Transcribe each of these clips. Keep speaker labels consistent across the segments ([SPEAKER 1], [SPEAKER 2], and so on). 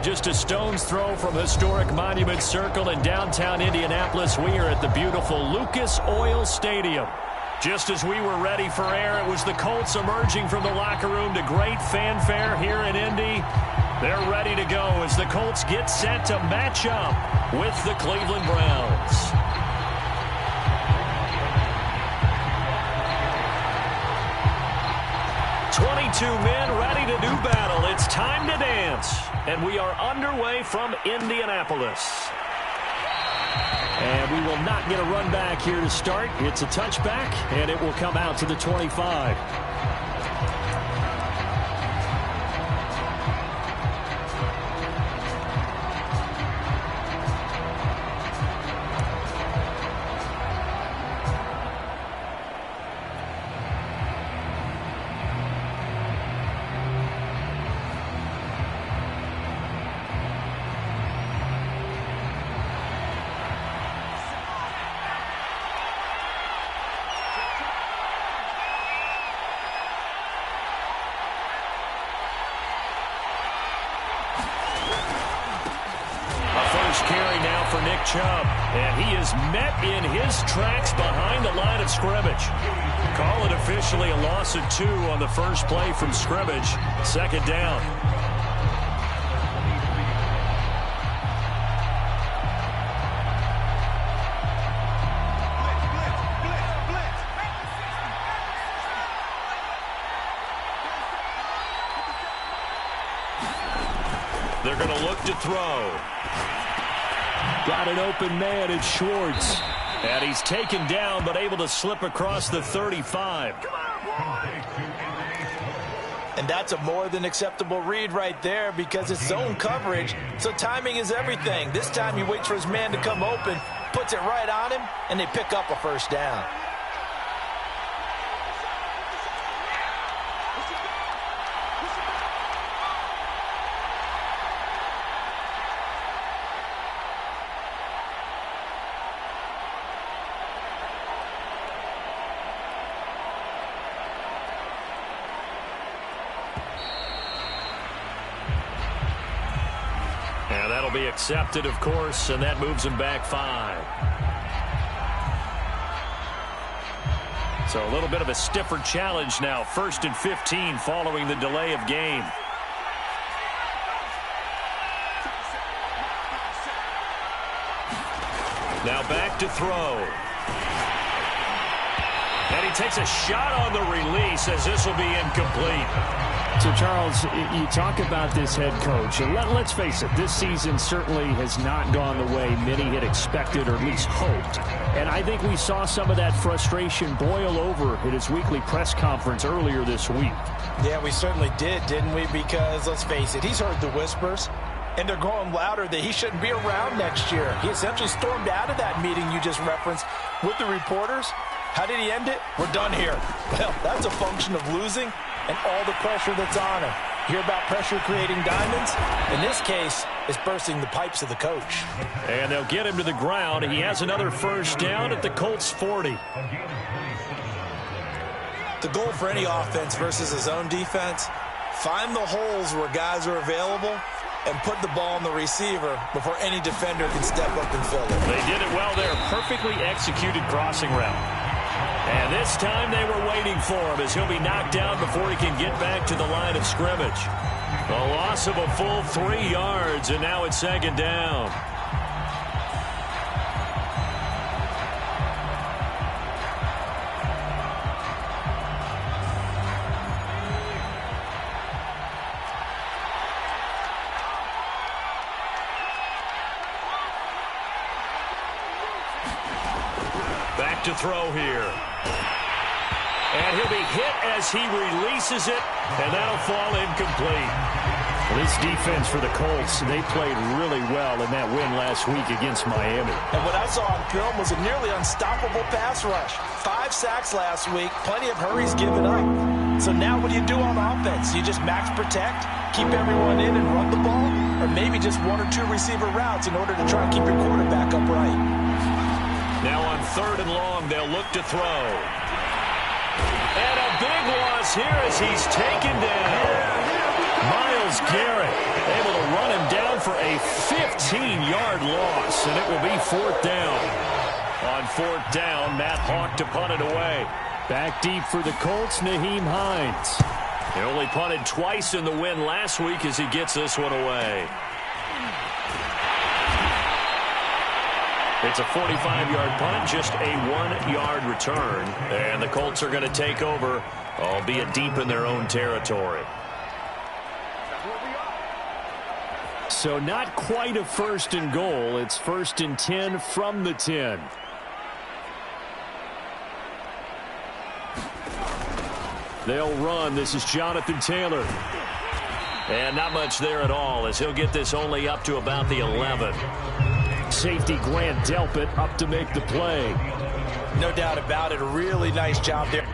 [SPEAKER 1] Just a stone's throw from historic Monument Circle in downtown Indianapolis. We are at the beautiful Lucas Oil Stadium. Just as we were ready for air, it was the Colts emerging from the locker room to great fanfare here in Indy. They're ready to go as the Colts get set to match up with the Cleveland Browns. Two men ready to do battle. It's time to dance. And we are underway from Indianapolis. And we will not get a run back here to start. It's a touchback, and it will come out to the 25. Carry now for Nick Chubb, and he is met in his tracks behind the line of scrimmage. Call it officially a loss of 2 on the first play from scrimmage. Second down. They're going to look to throw. Got an open man in Schwartz. And he's taken down but able to slip across the 35.
[SPEAKER 2] And that's a more than acceptable read right there because it's zone coverage, so timing is everything. This time he waits for his man to come open, puts it right on him, and they pick up a first down.
[SPEAKER 1] That'll be accepted, of course, and that moves him back 5. So a little bit of a stiffer challenge now. 1st and 15 following the delay of game. Now back to throw. And he takes a shot on the release as this will be incomplete.
[SPEAKER 3] So, Charles, you talk about this head coach, and let's face it, this season certainly has not gone the way many had expected or at least hoped. And I think we saw some of that frustration boil over at his weekly press conference earlier this week.
[SPEAKER 2] Yeah, we certainly did, didn't we? Because, let's face it, he's heard the whispers, and they're growing louder that he shouldn't be around next year. He essentially stormed out of that meeting you just referenced with the reporters. How did he end it? We're done here. Well, that's a function of losing and all the pressure that's on him. Hear about pressure creating diamonds? In this case, it's bursting the pipes of the coach.
[SPEAKER 1] And they'll get him to the ground. He has another first down at the Colts 40.
[SPEAKER 2] The goal for any offense versus his own defense, find the holes where guys are available and put the ball on the receiver before any defender can step up and fill it.
[SPEAKER 1] They did it well there. Perfectly executed crossing route. And this time they were waiting for him as he'll be knocked down before he can get back to the line of scrimmage. A loss of a full 3 yards, and now it's 2nd down. Back to throw here. And he'll be hit as he releases it, and that'll fall incomplete.
[SPEAKER 3] Well, this defense for the Colts, they played really well in that win last week against Miami.
[SPEAKER 2] And what I saw on film was a nearly unstoppable pass rush. 5 sacks last week, plenty of hurries given up. So now what do you do on offense? You just max protect, keep everyone in and run the ball, or maybe just 1 or 2 receiver routes in order to try and keep your quarterback upright.
[SPEAKER 1] Now on 3rd and long, they'll look to throw. And a big loss here as he's taken down. Myles Garrett able to run him down down for a 15-yard loss, and it will be 4th down. On 4th down, Matt Hawk to punt it away.
[SPEAKER 3] Back deep for the Colts, Nyheim Hines.
[SPEAKER 1] He only punted twice in the win last week as he gets this one away. It's a 45-yard punt, just a 1-yard return. And the Colts are going to take over, albeit deep in their own territory.
[SPEAKER 3] So not quite a 1st and goal. It's 1st and 10 from the 10. They'll run. This is Jonathan Taylor.
[SPEAKER 1] And not much there at all, as he'll get this only up to about the 11.
[SPEAKER 3] Safety Grant Delpit up to make the play.
[SPEAKER 2] No doubt about it. A really nice job there.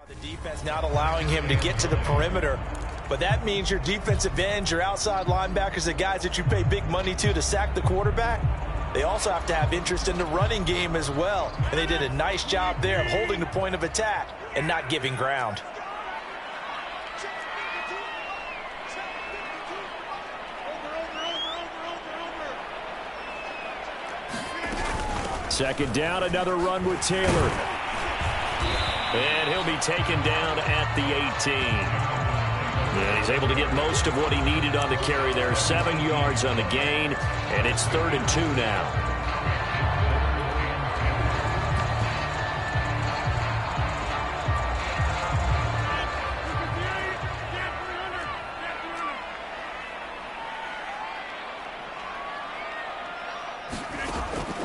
[SPEAKER 2] The defense not allowing him to get to the perimeter. But that means your defensive ends, your outside linebackers, the guys that you pay big money to sack the quarterback, they also have to have interest in the running game as well. And they did a nice job there of holding the point of attack and not giving ground.
[SPEAKER 3] Second down, another run with Taylor.
[SPEAKER 1] And he'll be taken down at the 18. And he's able to get most of what he needed on the carry there. 7 yards on the gain, and it's 3rd and 2 now.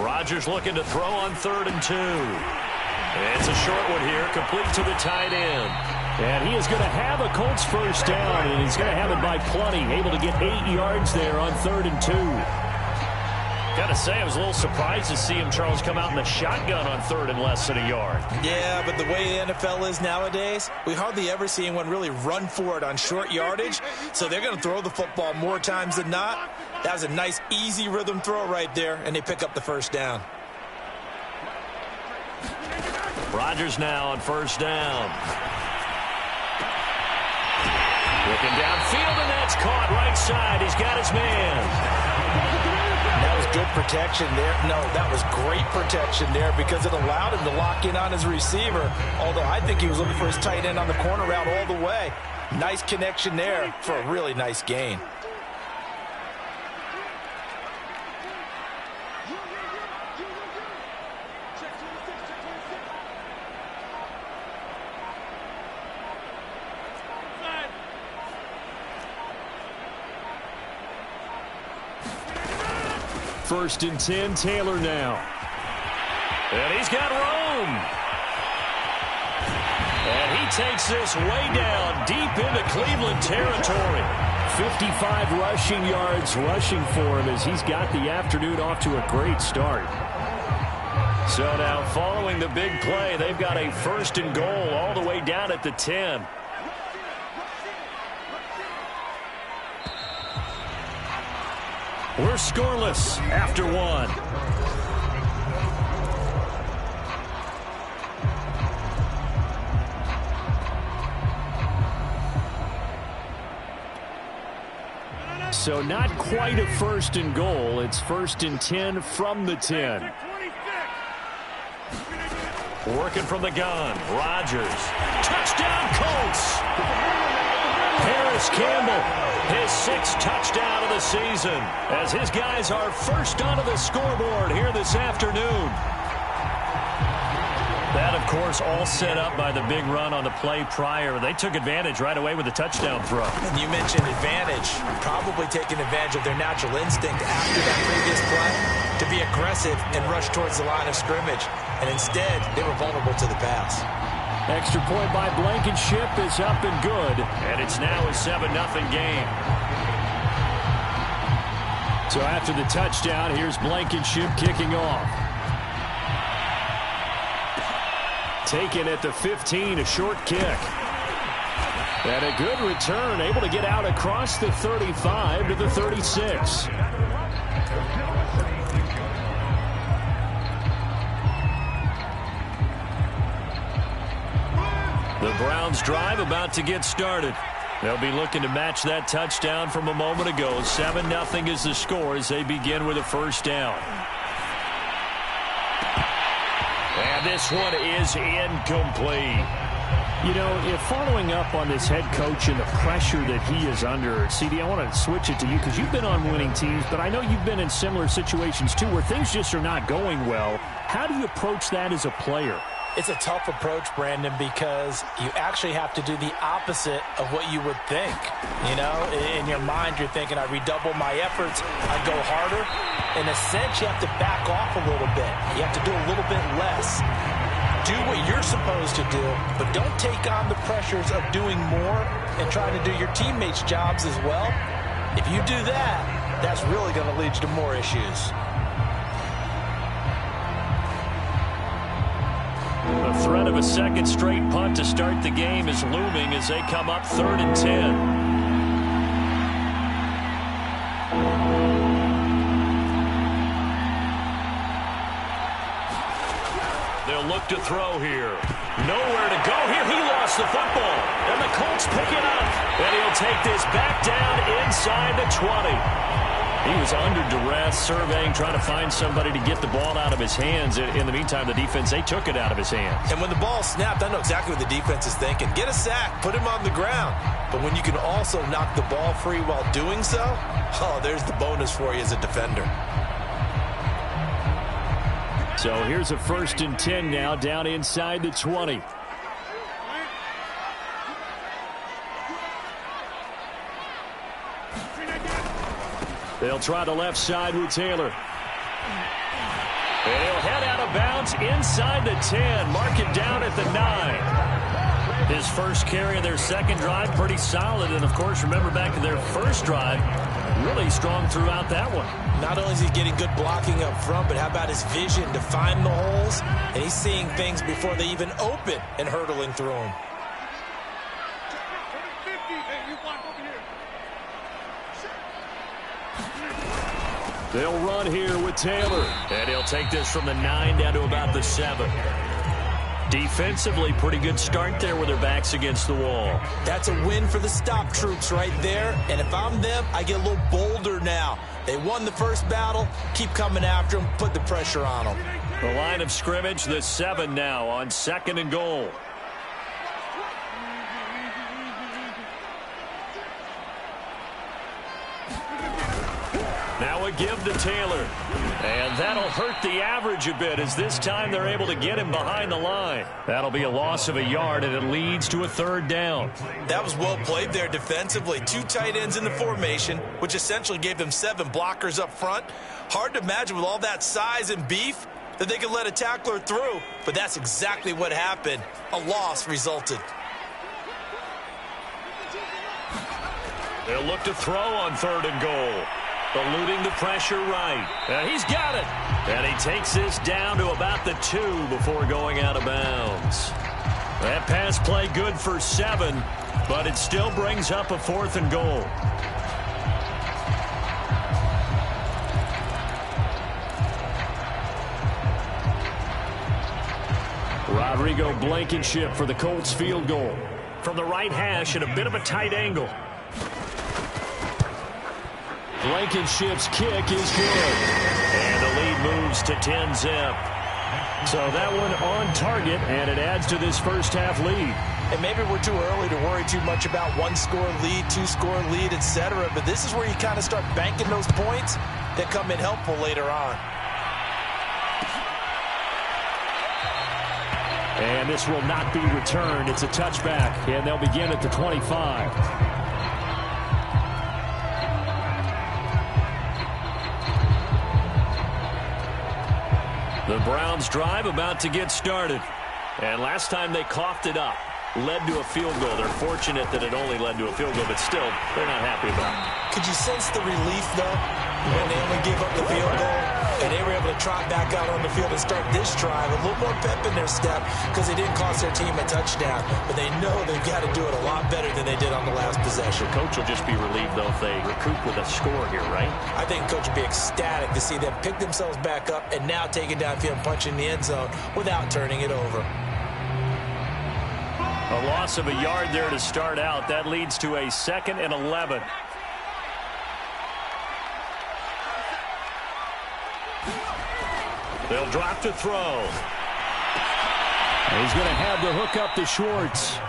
[SPEAKER 1] Rodgers looking to throw on 3rd and 2. It's a short one here, complete to the tight end.
[SPEAKER 3] And he is going to have a Colts 1st down, and he's going to have it by plenty. Able to get 8 yards there on 3rd and 2.
[SPEAKER 1] Got to say, I was a little surprised to see him, Charles, come out in the shotgun on 3rd and less than a yard.
[SPEAKER 2] Yeah, but the way the NFL is nowadays, we hardly ever see anyone really run for it on short yardage. So they're going to throw the football more times than not. That was a nice, easy rhythm throw right there, and they pick up the 1st down.
[SPEAKER 1] Rodgers now on 1st down. Looking downfield, and that's caught right side. He's got his man.
[SPEAKER 2] That was good protection there. No, that was great protection there because it allowed him to lock in on his receiver, although I think he was looking for his tight end on the corner route all the way. Nice connection there for a really nice gain.
[SPEAKER 3] First and 10, Taylor now.
[SPEAKER 1] And he's got room. And he takes this way down deep into Cleveland territory.
[SPEAKER 3] 55 rushing yards rushing for him as he's got the afternoon off to a great start.
[SPEAKER 1] So now following the big play, they've got a 1st and goal all the way down at the 10. We're scoreless after 1.
[SPEAKER 3] So not quite a 1st and goal. It's 1st and 10 from the 10.
[SPEAKER 1] Working from the gun. Rodgers. Touchdown Colts. Paris Campbell, his 6th touchdown of the season, as his guys are first onto the scoreboard here this afternoon. That, of course, all set up by the big run on the play prior. They took advantage right away with the touchdown throw.
[SPEAKER 2] And you mentioned advantage, probably taking advantage of their natural instinct after that previous play to be aggressive and rush towards the line of scrimmage. And instead, they were vulnerable to the pass.
[SPEAKER 3] Extra point by Blankenship is up and good.
[SPEAKER 1] And it's now a 7-0 game.
[SPEAKER 3] So after the touchdown, here's Blankenship kicking off. Taken at the 15, a short kick. And a good return, able to get out across the 35 to the 36. The Browns drive about to get started. They'll be looking to match that touchdown from a moment ago. 7-0 is the score as they begin with a first down. And this one is incomplete. You know, if following up on this head coach and the pressure that he is under, CD, I want to switch it to you because you've been on winning teams, but I know you've been in similar situations too where things just are not going well. How do you approach that as a player?
[SPEAKER 2] It's a tough approach, Brandon, because you actually have to do the opposite of what you would think. You know, in your mind, you're thinking, I redouble my efforts, I go harder. In a sense, you have to back off a little bit. You have to do a little bit less. Do what you're supposed to do, but don't take on the pressures of doing more and trying to do your teammates' jobs as well. If you do that, that's really going to lead you to more issues.
[SPEAKER 1] The threat of a second straight punt to start the game is looming as they come up 3rd and 10. They'll look to throw here. Nowhere to go here. He lost the football. And the Colts pick it up. And he'll take this back down inside the 20. He was under duress, surveying, trying to find somebody to get the ball out of his hands. In the meantime, the defense, they took it out of his hands.
[SPEAKER 2] And when the ball snapped, I know exactly what the defense is thinking. Get a sack, put him on the ground. But when you can also knock the ball free while doing so, oh, there's the bonus for you as a defender.
[SPEAKER 3] So here's a 1st and 10 now, down inside the 20. They'll try the left side with Taylor. And he'll head out of bounds inside the 10. Mark it down at the 9. His first carry of their second drive, pretty solid. And, of course, remember back to their first drive, really strong throughout that one.
[SPEAKER 2] Not only is he getting good blocking up front, but how about his vision to find the holes? And he's seeing things before they even open and hurtling through them.
[SPEAKER 3] They'll run here with Taylor.
[SPEAKER 1] And he'll take this from the 9 down to about the 7. Defensively, pretty good start there with their backs against the wall.
[SPEAKER 2] That's a win for the stop troops right there. And if I'm them, I get a little bolder now. They won the first battle. Keep coming after them. Put the pressure on them.
[SPEAKER 1] The line of scrimmage, the 7 now on 2nd and goal. Now a give to Taylor. And that'll hurt the average a bit as this time they're able to get him behind the line. That'll be a loss of a yard, and it leads to a 3rd down.
[SPEAKER 2] That was well played there defensively. 2 tight ends in the formation, which essentially gave them 7 blockers up front. Hard to imagine with all that size and beef that they could let a tackler through, but that's exactly what happened. A loss resulted.
[SPEAKER 1] They'll look to throw on 3rd and goal. Eluding the pressure right. And he's got it. And he takes this down to about the 2 before going out of bounds. That pass play good for 7, but it still brings up a 4th and goal.
[SPEAKER 3] Rodrigo Blankenship for the Colts field goal.
[SPEAKER 1] From the right hash at a bit of a tight angle.
[SPEAKER 3] Blankenship's kick is good.
[SPEAKER 1] And the lead moves to 10-zip.
[SPEAKER 3] So that one on target, and it adds to this first half lead.
[SPEAKER 2] And maybe we're too early to worry too much about 1-score lead, 2-score lead, etc. But this is where you kind of start banking those points that come in helpful later on.
[SPEAKER 3] And this will not be returned. It's a touchback, and they'll begin at the 25.
[SPEAKER 1] The Browns drive about to get started. And last time they coughed it up, led to a field goal. They're fortunate that it only led to a field goal, but still, they're not happy about it.
[SPEAKER 2] Could you sense the relief, though, when they only gave up the field goal? and they were able to trot back out on the field and start this drive a little more pep in their step because they didn't cost their team a touchdown. But they know they've got to do it a lot better than they did on the last possession.
[SPEAKER 1] The coach will just be relieved, though, if they recoup with a score here, right?
[SPEAKER 2] I think coach will be ecstatic to see them pick themselves back up and now take it downfield and punch in the end zone without turning it over.
[SPEAKER 1] A loss of a yard there to start out. That leads to a 2nd and 11. They'll drop to throw.
[SPEAKER 3] He's going to have the hook up to Schwartz.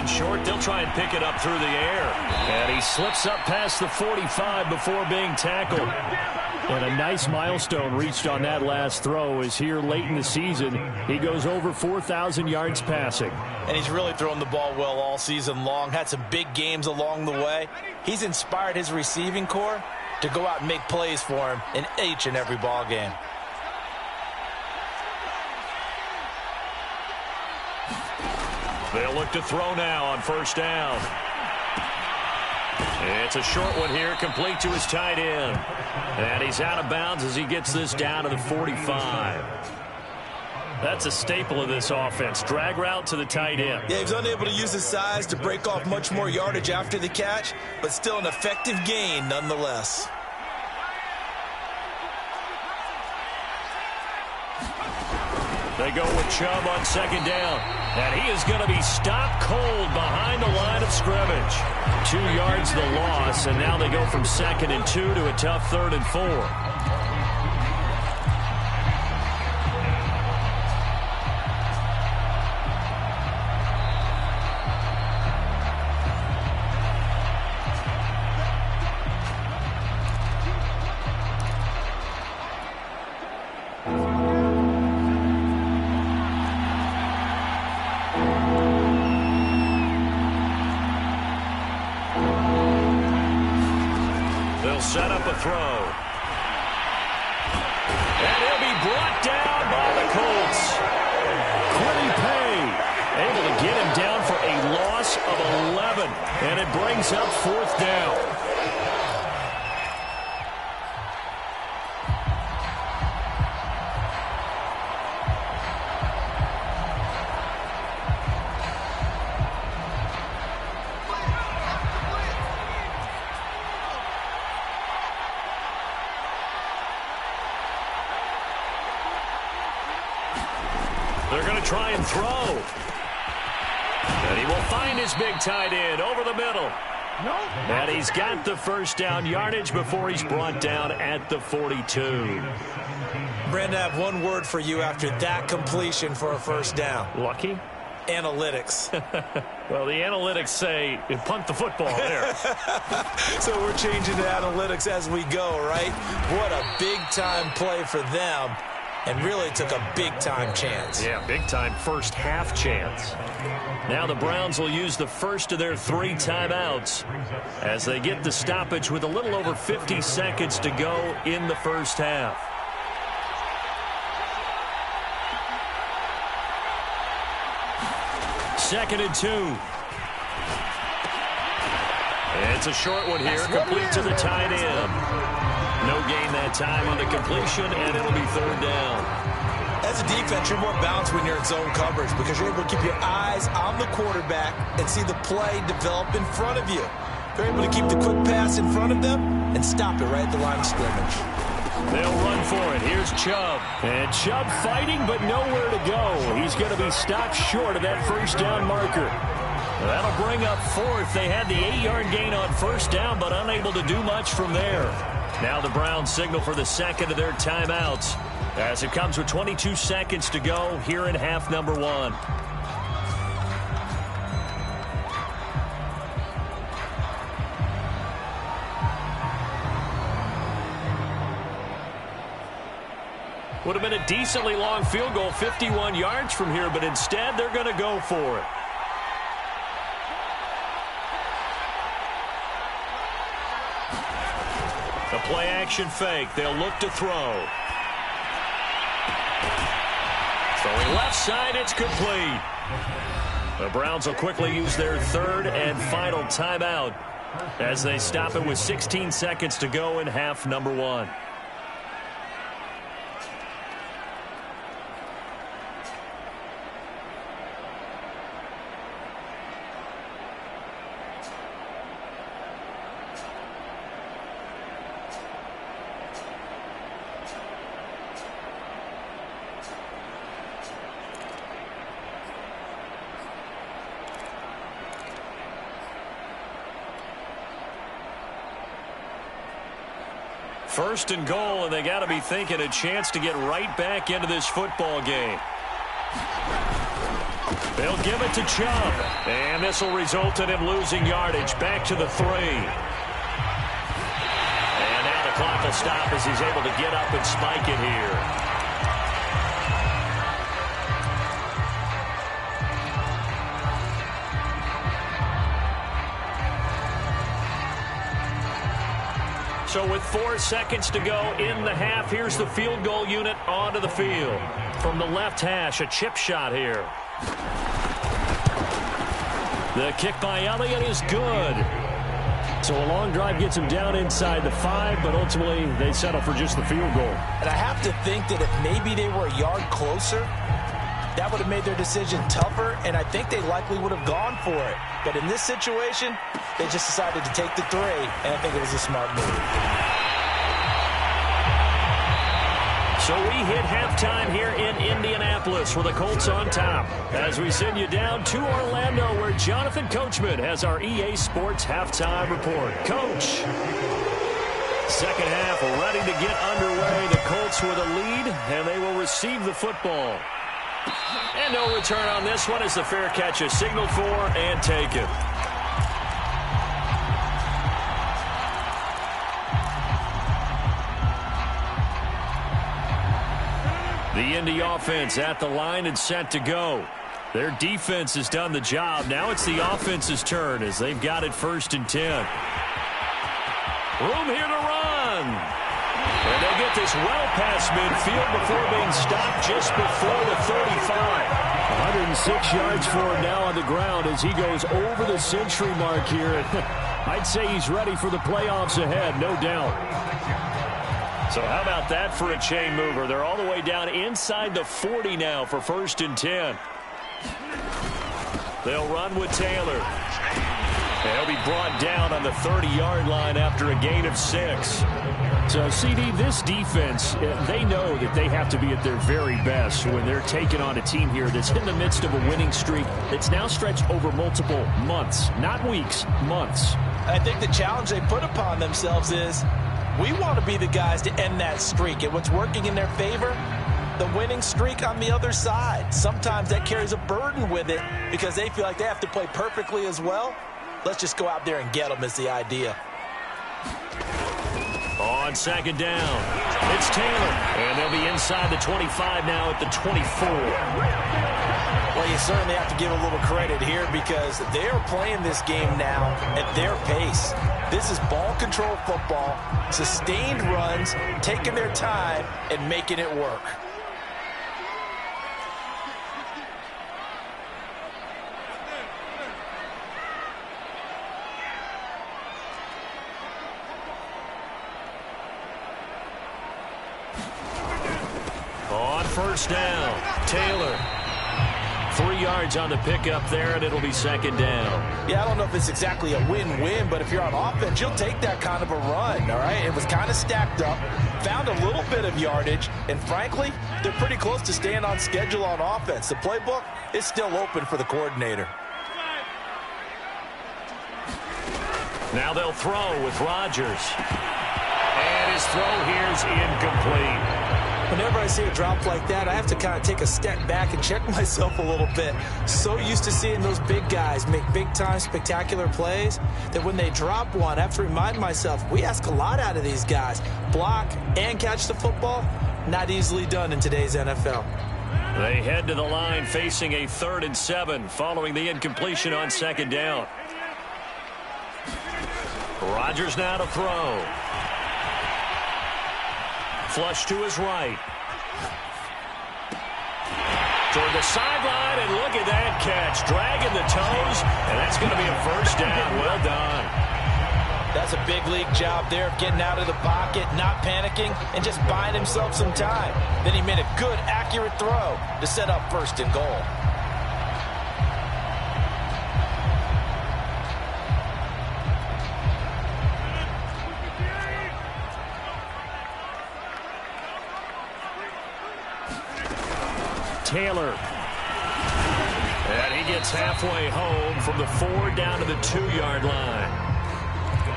[SPEAKER 1] Short, they'll try and pick it up through the air. And he slips up past the 45 before being tackled.
[SPEAKER 3] And a nice milestone reached on that last throw as here late in the season, he goes over 4,000 yards passing.
[SPEAKER 2] And he's really thrown the ball well all season long. Had some big games along the way. He's inspired his receiving corps to go out and make plays for him in each and every ball game.
[SPEAKER 1] They'll look to throw now on first down. It's a short one here, complete to his tight end. And he's out of bounds as he gets this down to the 45. That's a staple of this offense. Drag route to the tight end.
[SPEAKER 2] Yeah, he's unable to use his size to break off much more yardage after the catch, but still an effective gain nonetheless.
[SPEAKER 1] They go with Chubb on second down. And he is going to be stopped cold behind the line of scrimmage. 2 yards the loss, and now they go from 2nd and 2 to a tough 3rd and 4. Set up a throw. And he'll be brought down by the Colts. Quiddy Pay able to get him down for a loss of 11. And it brings up 4th down. They're going to try and throw. And he will find his big tight end over the middle. And he's got the first down yardage before he's brought down at the 42.
[SPEAKER 2] Brandon, I have one word for you after that completion for a first down.
[SPEAKER 1] Lucky?
[SPEAKER 2] Analytics.
[SPEAKER 1] Well, the analytics say punt the football there.
[SPEAKER 2] So we're changing to analytics as we go, right? What a big-time play for them. And really took a big-time chance.
[SPEAKER 1] Yeah, big-time first half chance. Now the Browns will use the first of their 3 timeouts as they get the stoppage with a little over 50 seconds to go in the first half. Second and 2. It's a short one here, complete to the tight end. No gain that time on the completion, and it'll be 3rd down.
[SPEAKER 2] As a defense, you're more balanced when you're in zone coverage because you're able to keep your eyes on the quarterback and see the play develop in front of you. They're able to keep the quick pass in front of them and stop it right at the line of scrimmage.
[SPEAKER 1] They'll run for it. Here's Chubb. And Chubb fighting, but nowhere to go. He's going to be stopped short of that first down marker. That'll bring up 4th. They had the 8-yard gain on first down, but unable to do much from there. Now the Browns signal for the second of their timeouts as it comes with 22 seconds to go here in half number 1. Would have been a decently long field goal, 51 yards from here, but instead they're going to go for it. The play-action fake. They'll look to throw. Throwing left side, it's complete. The Browns will quickly use their third and final timeout as they stop it with 16 seconds to go in half number 1. First and goal, and they got to be thinking a chance to get right back into this football game. They'll give it to Chubb, and this will result in him losing yardage back to the 3. And now the clock will stop as he's able to get up and spike it here. So with 4 seconds to go in the half, here's the field goal unit onto the field. From the left hash, a chip shot here. The kick by Elliott is good. So a long drive gets him down inside the 5, but ultimately they settle for just the field goal.
[SPEAKER 2] And I have to think that if maybe they were a yard closer, that would have made their decision tougher, and I think they likely would have gone for it. But in this situation, they just decided to take the 3, and I think it was a smart move.
[SPEAKER 1] So we hit halftime here in Indianapolis with the Colts on top. As we send you down to Orlando, where Jonathan Coachman has our EA Sports halftime report. Coach. Second half ready to get underway. The Colts with a lead, and they will receive the football. And no return on this one as the fair catch is signaled for and taken. The Indy offense at the line and set to go. Their defense has done the job. Now it's the offense's turn as they've got it 1st and 10. Room here to run. And they get this well past midfield before being stopped just before the 35.
[SPEAKER 3] 106 yards for him now on the ground as he goes over the century mark here. I'd say he's ready for the playoffs ahead, no doubt.
[SPEAKER 1] So how about that for a chain mover? They're all the way down inside the 40 now for 1st and 10. They'll run with Taylor. He'll be brought down on the 30-yard line after a gain of 6.
[SPEAKER 3] So, CD, this defense, they know that they have to be at their very best when they're taking on a team here that's in the midst of a winning streak that's now stretched over multiple months, not weeks, months.
[SPEAKER 2] I think the challenge they put upon themselves is we want to be the guys to end that streak. And what's working in their favor? The winning streak on the other side. Sometimes that carries a burden with it because they feel like they have to play perfectly as well. Let's just go out there and get them is the idea.
[SPEAKER 1] On second down, it's Taylor. And they'll be inside the 25 now at the 24.
[SPEAKER 2] Well, you certainly have to give a little credit here because they're playing this game now at their pace. This is ball control football, sustained runs, taking their time and making it work.
[SPEAKER 1] On first down, Taylor. 3 yards on the pickup there, and it'll be second down.
[SPEAKER 2] Yeah, I don't know if it's exactly a win-win, but if you're on offense, you'll take that kind of a run, all right? It was kind of stacked up, found a little bit of yardage, and frankly, they're pretty close to staying on schedule on offense. The playbook is still open for the coordinator.
[SPEAKER 1] Now they'll throw with Rodgers. And his throw here is incomplete.
[SPEAKER 2] Whenever I see a drop like that, I have to kind of take a step back and check myself a little bit. So used to seeing those big guys make big-time spectacular plays that when they drop one, I have to remind myself, we ask a lot out of these guys. Block and catch the football, Not easily done in today's NFL.
[SPEAKER 1] They head to the line facing a 3rd and 7 following the incompletion on 2nd down. Rodgers now to throw. Flush to his right. Toward the sideline, and look at that catch. Dragging the toes, and that's going to be a 1st down. Well done.
[SPEAKER 2] That's a big league job there of getting out of the pocket, not panicking, and just buying himself some time. Then he made a good, accurate throw to set up 1st and goal.
[SPEAKER 1] Taylor. And he gets halfway home from the 4 down to the 2-yard line.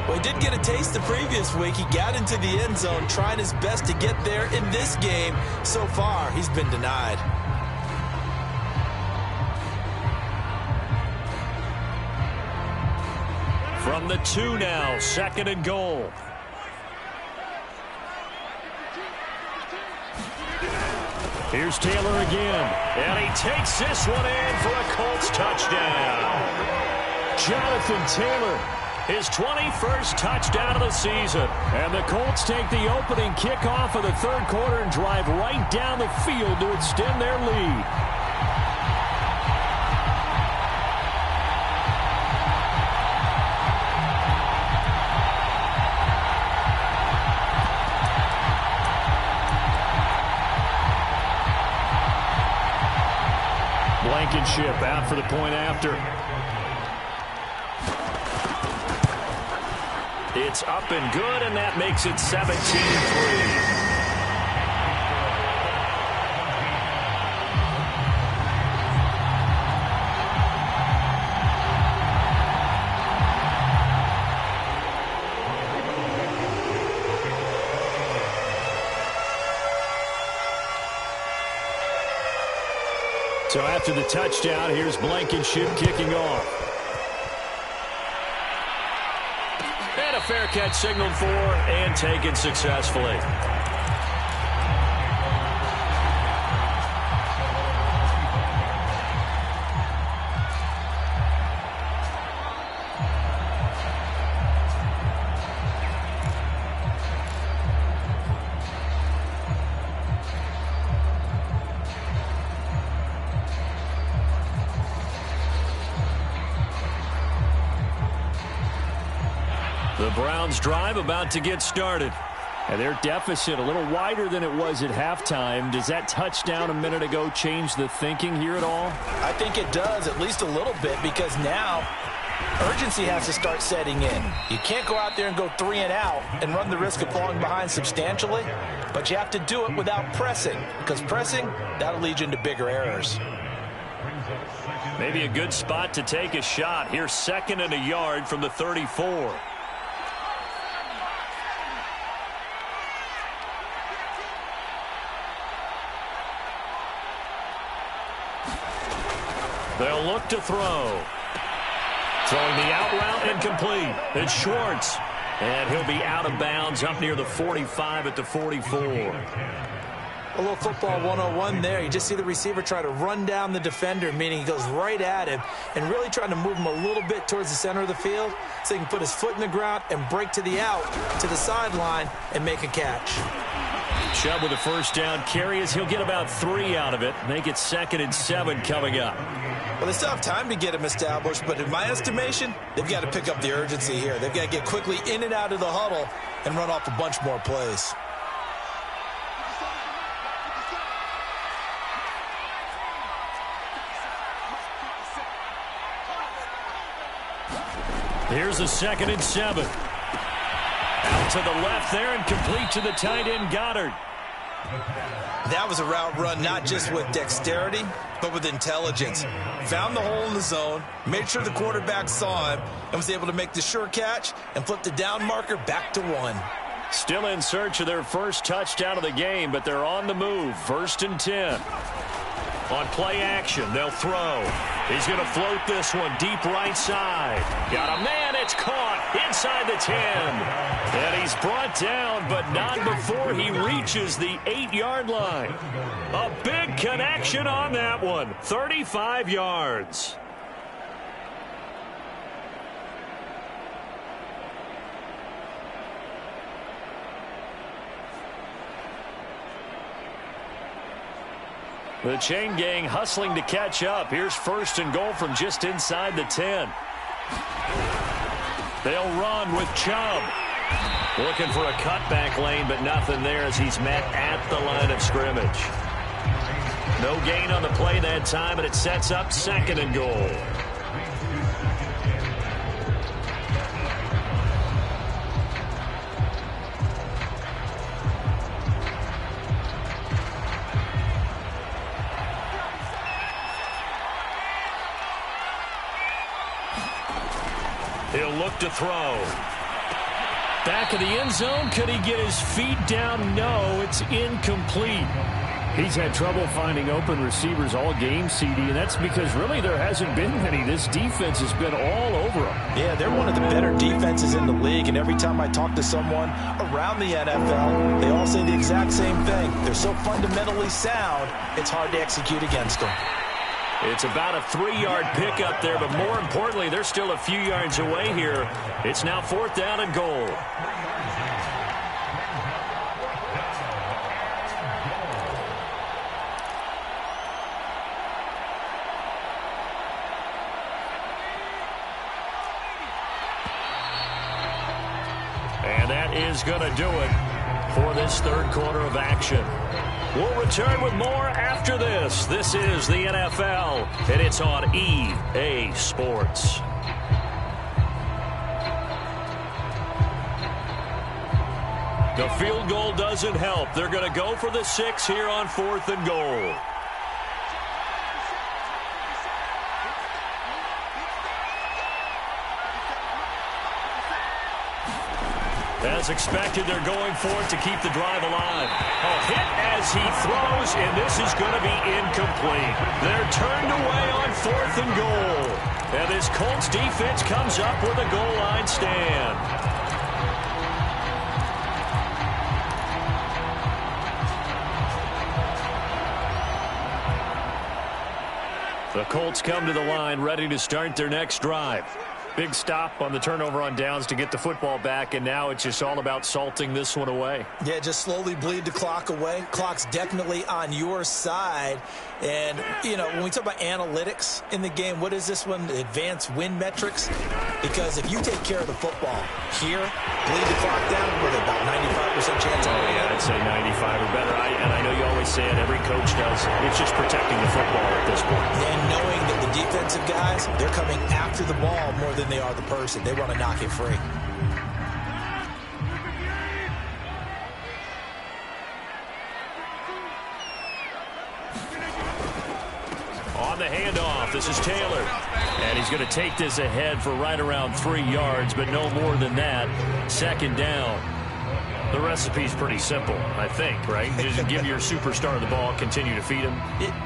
[SPEAKER 2] Well, he did get a taste the previous week. He got into the end zone trying his best to get there in this game. So far, he's been denied.
[SPEAKER 1] From the 2 now, 2nd and goal. Here's Taylor again, and he takes this one in for a Colts touchdown. Jonathan Taylor, his 21st touchdown of the season. And the Colts take the opening kickoff of the 3rd quarter and drive right down the field to extend their lead. Blankenship out for the point after. It's up and good, and that makes it 17-3. So after the touchdown, here's Blankenship kicking off. And a fair catch signaled for and taken successfully. The Browns drive about to get started. And their deficit a little wider than it was at halftime. Does that touchdown a minute ago change the thinking here at all?
[SPEAKER 2] I think it does, at least a little bit, because now urgency has to start setting in. You can't go out there and go 3 and out and run the risk of falling behind substantially, but you have to do it without pressing, because pressing, that'll lead you into bigger errors.
[SPEAKER 1] Maybe a good spot to take a shot. Here's 2nd and a yard from the 34. They'll look to throw. Throwing the out route incomplete. It's Schwartz. And he'll be out of bounds up near the 45 at the 44.
[SPEAKER 2] A little football 101 there. You just see the receiver try to run down the defender, meaning he goes right at him and really trying to move him a little bit towards the center of the field so he can put his foot in the ground and break to the out, to the sideline, and make a catch.
[SPEAKER 1] Chubb with a 1st down carry as he'll get about 3 out of it. Make it 2nd and 7 coming up.
[SPEAKER 2] Well, they still have time to get him established, but in my estimation, they've got to pick up the urgency here. They've got to get quickly in and out of the huddle and run off a bunch more plays.
[SPEAKER 1] Here's a 2nd and 7. Out to the left there and complete to the tight end, Goddard.
[SPEAKER 2] That was a route run not just with dexterity, but with intelligence. Found the hole in the zone, made sure the quarterback saw him, and was able to make the sure catch and flip the down marker back to 1.
[SPEAKER 1] Still in search of their first touchdown of the game, but they're on the move. 1st and 10. On play action, they'll throw. He's going to float this one deep right side. Got a man, it's caught inside the 10. And he He's brought down, but not before he reaches the 8-yard line. A big connection on that one. 35 yards. The chain gang hustling to catch up. Here's 1st and goal from just inside the 10. They'll run with Chubb. Looking for a cutback lane, but nothing there as he's met at the line of scrimmage. No gain on the play that time, and it sets up 2nd and goal. He'll look to throw. Back of the end zone. Could he get his feet down? No, it's incomplete.
[SPEAKER 3] He's had trouble finding open receivers all game, CD, and that's because really there hasn't been many. This defense has been all over him.
[SPEAKER 2] Yeah, they're one of the better defenses in the league, and every time I talk to someone around the NFL, they all say the exact same thing. They're so fundamentally sound, it's hard to execute against them.
[SPEAKER 1] It's about a 3-yard pickup there, but more importantly, they're still a few yards away here. It's now 4th down and goal. And that is going to do it for this 3rd quarter of action. We'll return with more after this. This is the NFL, and it's on EA Sports. The field goal doesn't help. They're going to go for the 6 here on 4th and goal. As expected, they're going for it to keep the drive alive. A hit as he throws, and this is going to be incomplete. They're turned away on 4th and goal. And this Colts defense comes up with a goal line stand. The Colts come to the line ready to start their next drive. Big stop on the turnover on downs to get the football back, and now it's just all about salting this one away.
[SPEAKER 2] Yeah, just slowly bleed the clock away. Clock's definitely on your side. And, you know, when we talk about analytics in the game, what is this one? Advanced win metrics? Because if you take care of the football here, bleed the clock down, with about 95% chance.
[SPEAKER 1] Oh, yeah, I'd say 95 or better. And I know you always say it, every coach does. It's just protecting the football at this point.
[SPEAKER 2] And knowing that the defensive guys, they're coming after the ball more than they are the person. They want to knock it free.
[SPEAKER 1] On the handoff, this is Taylor. And he's going to take this ahead for right around 3 yards, but no more than that. 2nd down. The recipe's pretty simple, I think, right? Just give your superstar the ball, continue to feed him.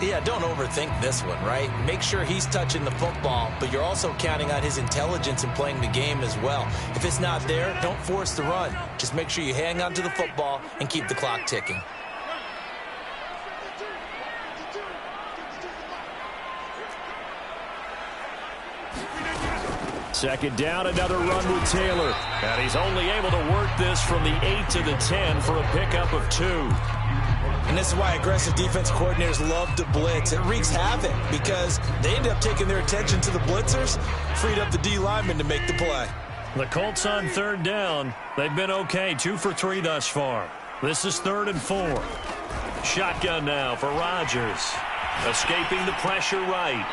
[SPEAKER 2] Yeah, don't overthink this one, right? Make sure he's touching the football, but you're also counting on his intelligence in playing the game as well. If it's not there, don't force the run. Just make sure you hang on to the football and keep the clock ticking.
[SPEAKER 1] Second down, another run with Taylor. And he's only able to work this from the 8 to the 10 for a pickup of 2.
[SPEAKER 2] And this is why aggressive defense coordinators love to blitz. It wreaks havoc because they end up taking their attention to the blitzers, freed up the D lineman to make the play.
[SPEAKER 1] The Colts on 3rd down. They've been okay, 2 for 3 thus far. This is 3rd and 4. Shotgun now for Rodgers. Escaping the pressure right.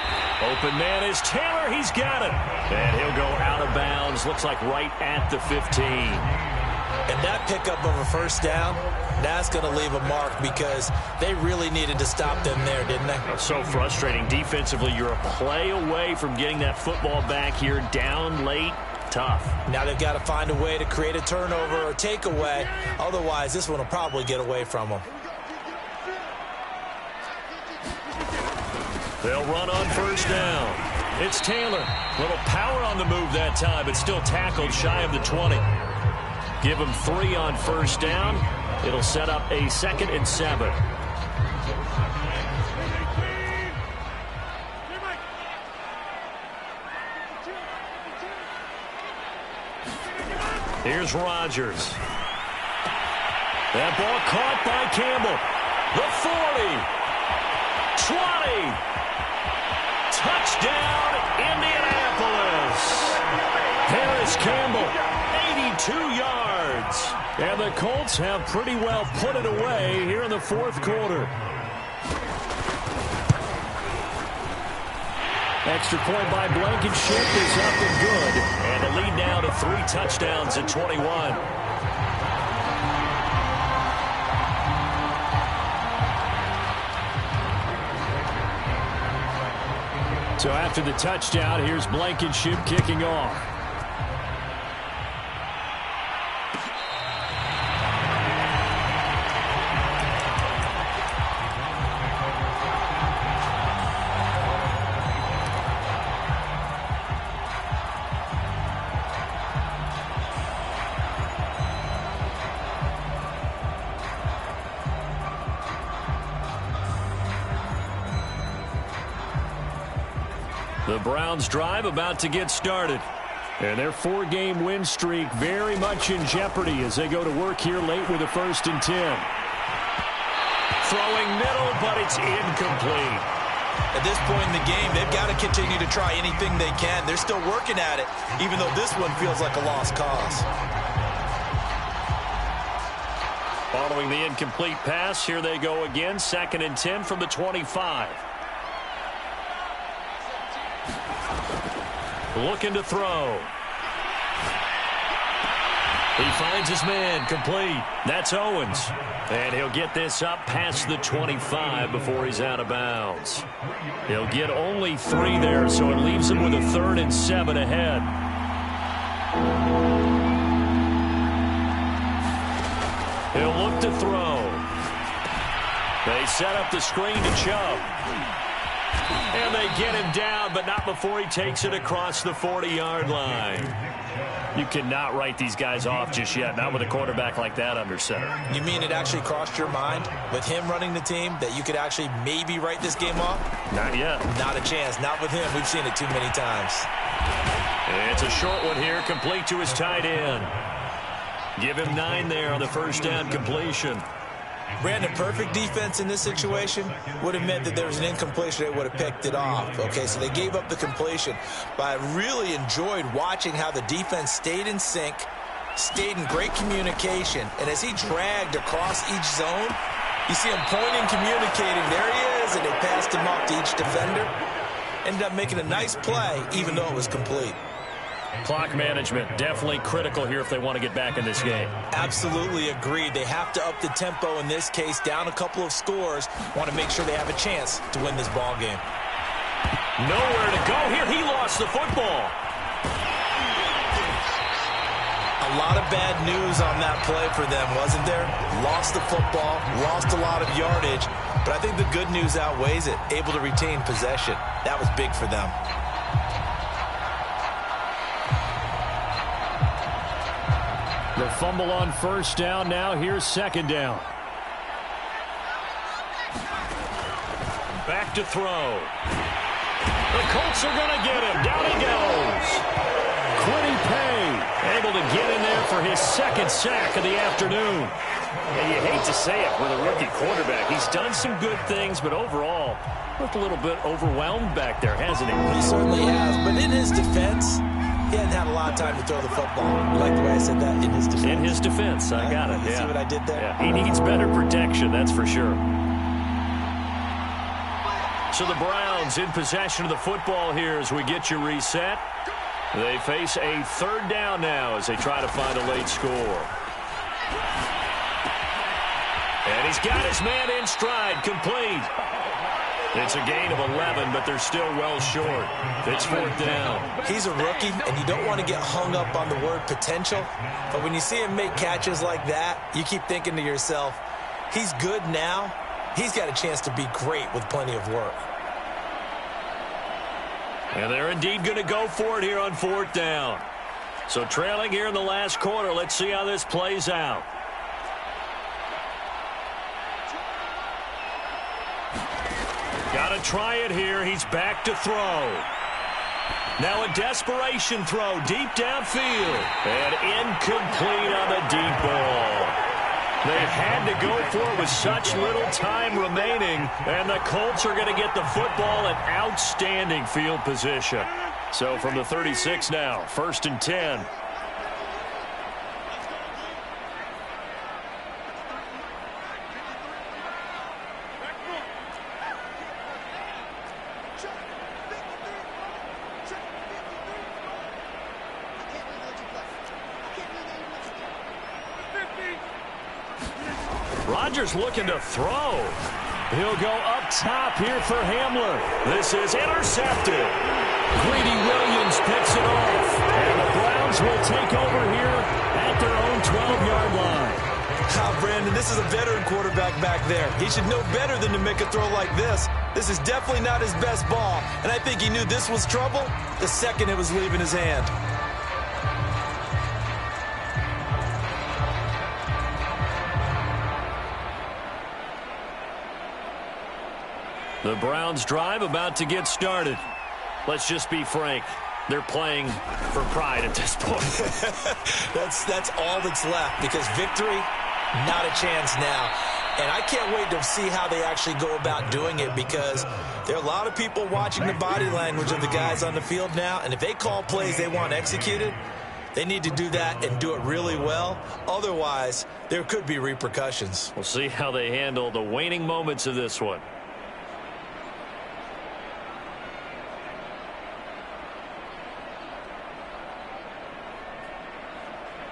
[SPEAKER 1] Open man is Taylor. He's got it. And he'll go out of bounds. Looks like right at the 15.
[SPEAKER 2] And that pickup of a 1st down, that's going to leave a mark because they really needed to stop them there, didn't they?
[SPEAKER 1] So frustrating. Defensively, you're a play away from getting that football back here. Down late. Tough. Now
[SPEAKER 2] they've got to find a way to create a turnover or takeaway. Otherwise, this one will probably get away from them.
[SPEAKER 1] They'll run on 1st down. It's Taylor. Little power on the move that time, but still tackled shy of the 20. Give him 3 on first down. It'll set up a 2nd and 7. Here's Rodgers. That ball caught by Campbell. The 40. 20. Touchdown, Indianapolis. Harris Campbell, 82 yards. And the Colts have pretty well put it away here in the 4th quarter. Extra point by Blankenship is up and good. And the lead now to 3 touchdowns at 21. So after the touchdown, here's Blankenship kicking off. The Browns' drive about to get started. And their 4-game win streak very much in jeopardy as they go to work here late with a 1st and 10. Throwing middle, but it's incomplete.
[SPEAKER 2] At this point in the game, they've got to continue to try anything they can. They're still working at it, even though this one feels like a lost cause.
[SPEAKER 1] Following the incomplete pass, here they go again. 2nd and 10 from the 25. Looking to throw. He finds his man, complete. That's Owens. And he'll get this up past the 25 before he's out of bounds. He'll get only 3 there, so it leaves him with a 3rd and 7 ahead. He'll look to throw. They set up the screen to Chubb. And they get him down, but not before he takes it across the 40-yard line. You cannot write these guys off just yet, not with a quarterback like that under center.
[SPEAKER 2] You mean it actually crossed your mind with him running the team that you could actually maybe write this game off?
[SPEAKER 1] Not yet.
[SPEAKER 2] Not a chance. Not with him. We've seen it too many times.
[SPEAKER 1] It's a short one here, complete to his tight end. Give him 9 there on the 1st down completion.
[SPEAKER 2] Brandon, perfect defense in this situation would have meant that there was an incompletion. They would have picked it off. Okay, so they gave up the completion. But I really enjoyed watching how the defense stayed in sync, stayed in great communication. And as he dragged across each zone, you see him pointing, communicating. There he is, and they passed him off to each defender. Ended up making a nice play, even though it was complete.
[SPEAKER 1] Clock management, definitely critical here if they want to get back in this game.
[SPEAKER 2] Absolutely agreed. They have to up the tempo in this case, down a couple of scores. Want to make sure they have a chance to win this ball game.
[SPEAKER 1] Nowhere to go here. He lost the football.
[SPEAKER 2] A lot of bad news on that play for them, wasn't there? Lost the football, lost a lot of yardage, but I think the good news outweighs it. Able to retain possession. That was big for them.
[SPEAKER 1] The fumble on 1st down. Now here's 2nd down. Back to throw. The Colts are going to get him. Down he goes. Quiddy Pay able to get in there for his 2nd sack of the afternoon. And you hate to say it with a rookie quarterback. He's done some good things, but overall, looked a little bit overwhelmed back there, hasn't he?
[SPEAKER 2] He certainly has, but in his defense, he hadn't had a lot of time to throw the football. You like the way I said that? In his defense.
[SPEAKER 1] In his defense. I got it.
[SPEAKER 2] You see what I did there?
[SPEAKER 1] Yeah. He needs better protection, that's for sure. So the Browns in possession of the football here as we get you reset. They face a 3rd down now as they try to find a late score. And he's got his man in stride, complete. It's a gain of 11, but they're still well short. It's 4th down.
[SPEAKER 2] He's a rookie, and you don't want to get hung up on the word potential. But when you see him make catches like that, you keep thinking to yourself, he's good now. He's got a chance to be great with plenty of work.
[SPEAKER 1] And they're indeed going to go for it here on 4th down. So trailing here in the last quarter. Let's see how this plays out. Got to try it here. He's back to throw. Now a desperation throw deep downfield. And incomplete on the deep ball. They had to go for it with such little time remaining. And the Colts are going to get the football in outstanding field position. So from the 36 now, 1st and 10. Rodgers looking to throw. He'll go up top here for Hamler. This is intercepted. Greedy Williams picks it off. And the Browns will take over here at their own 12-yard line.
[SPEAKER 2] Brandon, this is a veteran quarterback back there. He should know better than to make a throw like this. This is definitely not his best ball. And I think he knew this was trouble the second it was leaving his hand.
[SPEAKER 1] The Browns drive about to get started. Let's just be frank. They're playing for pride at this point.
[SPEAKER 2] That's all that's left, because victory, not a chance now. And I can't wait to see how they actually go about doing it, because there are a lot of people watching the body language of the guys on the field now. And if they call plays they want executed, they need to do that and do it really well. Otherwise, there could be repercussions.
[SPEAKER 1] We'll see how they handle the waning moments of this one.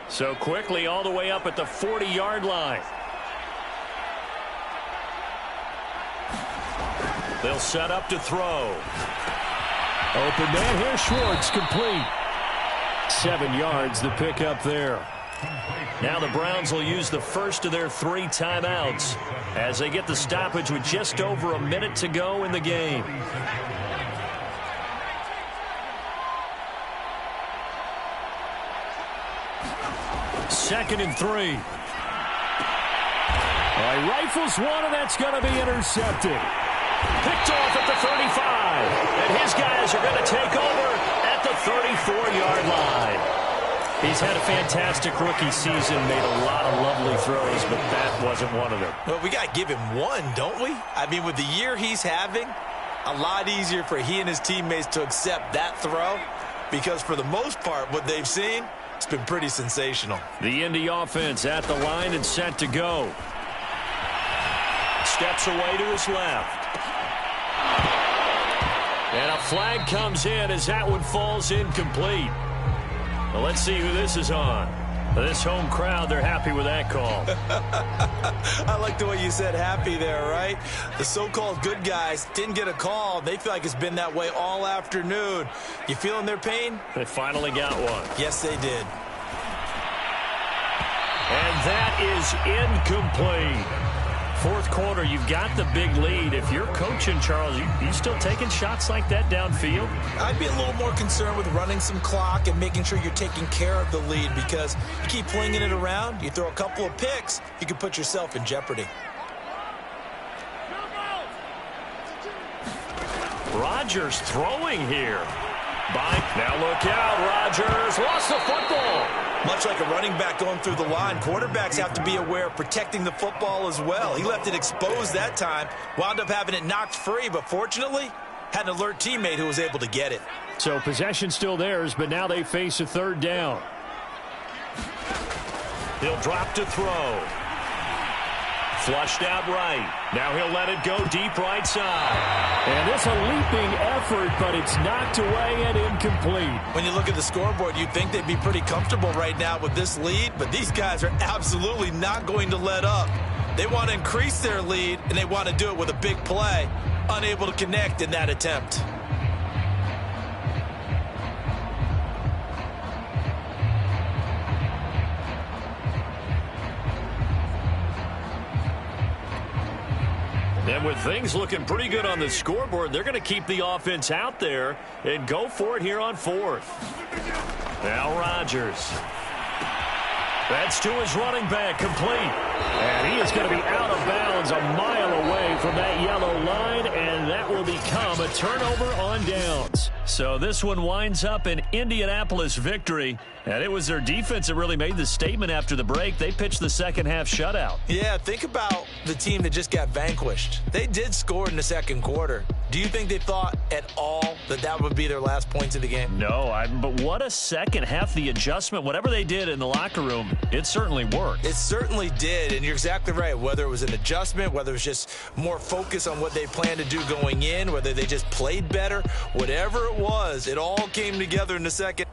[SPEAKER 1] So quickly all the way up at the 40-yard line. They'll set up to throw.
[SPEAKER 3] Open man here, Schwartz, complete. 7 yards, the pickup there.
[SPEAKER 1] Now the Browns will use the first of their 3 timeouts as they get the stoppage with just over a minute to go in the game. Second and 3.
[SPEAKER 3] He rifles one, and that's going to be intercepted.
[SPEAKER 1] Picked off at the 35. And his guys are going to take over at the 34-yard line. He's had a fantastic rookie season, made a lot of lovely throws, but that wasn't one of them.
[SPEAKER 2] Well, we got to give him one, don't we? I mean, with the year he's having, a lot easier for he and his teammates to accept that throw, because for the most part, what they've seen, it's been pretty sensational.
[SPEAKER 1] The Indy offense at the line and set to go. Steps away to his left. And a flag comes in as that one falls incomplete. Well, let's see who this is on. This home crowd, they're happy with that call.
[SPEAKER 2] I like the way you said happy there, right? The so-called good guys didn't get a call. They feel like it's been that way all afternoon. You feeling their pain?
[SPEAKER 1] They finally got one.
[SPEAKER 2] Yes, they did.
[SPEAKER 1] And that is incomplete. Fourth quarter, you've got the big lead. If you're coaching, Charles, you still taking shots like that downfield?
[SPEAKER 2] I'd be a little more concerned with running some clock and making sure you're taking care of the lead, because you keep flinging it around, you throw a couple of picks, you can put yourself in jeopardy.
[SPEAKER 1] Rodgers throwing here. Now look out, Rodgers lost the football.
[SPEAKER 2] Much like a running back going through the line, quarterbacks have to be aware of protecting the football as well. He left it exposed that time, wound up having it knocked free, but fortunately had an alert teammate who was able to get it.
[SPEAKER 3] So possession still theirs, but now they face a third down.
[SPEAKER 1] He'll drop to throw. Flushed out right. Now he'll let it go deep right side.
[SPEAKER 3] And it's a leaping effort, but it's knocked away and incomplete.
[SPEAKER 2] When you look at the scoreboard, you'd think they'd be pretty comfortable right now with this lead, but these guys are absolutely not going to let up. They want to increase their lead, and they want to do it with a big play. Unable to connect in that attempt.
[SPEAKER 1] And with things looking pretty good on the scoreboard, they're going to keep the offense out there and go for it here on fourth. Now Rodgers. That's to his running back, complete. And he is going to be out of bounds a mile away from that yellow line, and that will become a turnover on downs. So this one winds up an Indianapolis victory, and it was their defense that really made the statement after the break. They pitched the second half shutout.
[SPEAKER 2] Yeah, think about the team that just got vanquished. They did score in the second quarter. Do you think they thought at all that that would be their last points of the game?
[SPEAKER 1] No, but what a second half. The adjustment, whatever they did in the locker room, it certainly worked.
[SPEAKER 2] It certainly did, and you're exactly right. Whether it was an adjustment, whether it was just more focus on what they planned to do going in, whether they just played better, whatever it was, it all came together in the second.